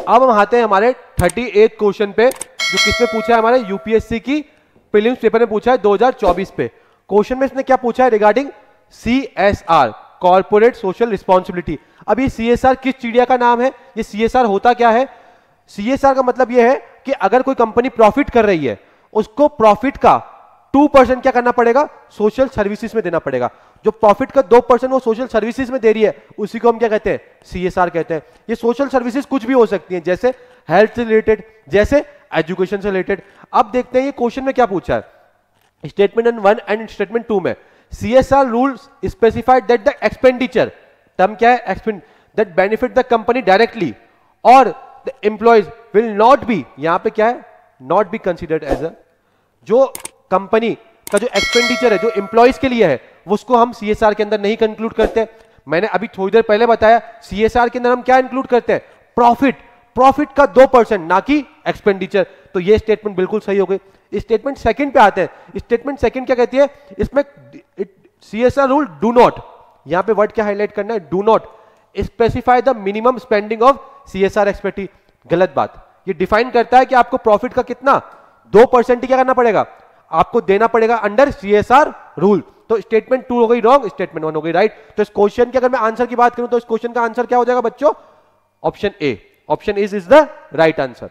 अब हम आते हैं हमारे 38 क्वेश्चन पे, जो किसमें पूछा है, हमारे यूपीएससी की प्रीलिम्स पेपर में पूछा है 2024 पे। क्वेश्चन में इसने क्या पूछा है, regarding CSR, corporate social responsibility. अब ये CSR किस चिड़िया का नाम है, ये CSR होता क्या है? CSR का मतलब ये है कि अगर कोई कंपनी प्रॉफिट कर रही है, उसको प्रॉफिट का 2% क्या करना पड़ेगा, सोशल सर्विसेज में देना पड़ेगा। जो प्रॉफिट का 2% वो सोशल सर्विसेज में दे रही है, उसी को हम क्या कहते हैं, CSR कहते हैं। ये सोशल सर्विसेज कुछ भी हो सकती हैं, जैसे हेल्थ से रिलेटेड, जैसे एजुकेशन से रिलेटेड। अब देखते हैं ये क्वेश्चन में क्या पूछा है। स्टेटमेंट 1 एंड स्टेटमेंट 2 में CSR rules specified that the expenditure, term क्या है, expend, that benefit the company directly or the employees will not be, यहां पे क्या है, not be considered as a, जो कंपनी का जो एक्सपेंडिचर है जो एम्प्लॉयज के लिए है, उसको हम CSR के अंदर नहीं कंक्लूड करते। मैंने अभी थोड़ी देर पहले बताया CSR के अंदर हम क्या इंक्लूड करते हैं, प्रॉफिट, प्रॉफिट का 2%, ना कि एक्सपेंडिचर। तो ये स्टेटमेंट बिल्कुल सही हो गई। स्टेटमेंट सेकंड पे आते हैं। स्टेटमेंट सेकंड क्या कहती है, इसमें CSR रूल डू नॉट, यहां पे वर्ड क्या हाईलाइट करना है, do not specify the minimum spending of CSR expenditure. गलत बात, ये डिफाइन करता है कि आपको प्रॉफिट का कितना 2% ही क्या करना पड़ेगा, आपको देना पड़ेगा अंडर CSR रूल। तो स्टेटमेंट 2 हो गई रॉन्ग, स्टेटमेंट 1 हो गई राइट। तो इस क्वेश्चन के अगर मैं आंसर की बात करूं तो इस क्वेश्चन का आंसर क्या हो जाएगा बच्चों, option A, option is the right answer.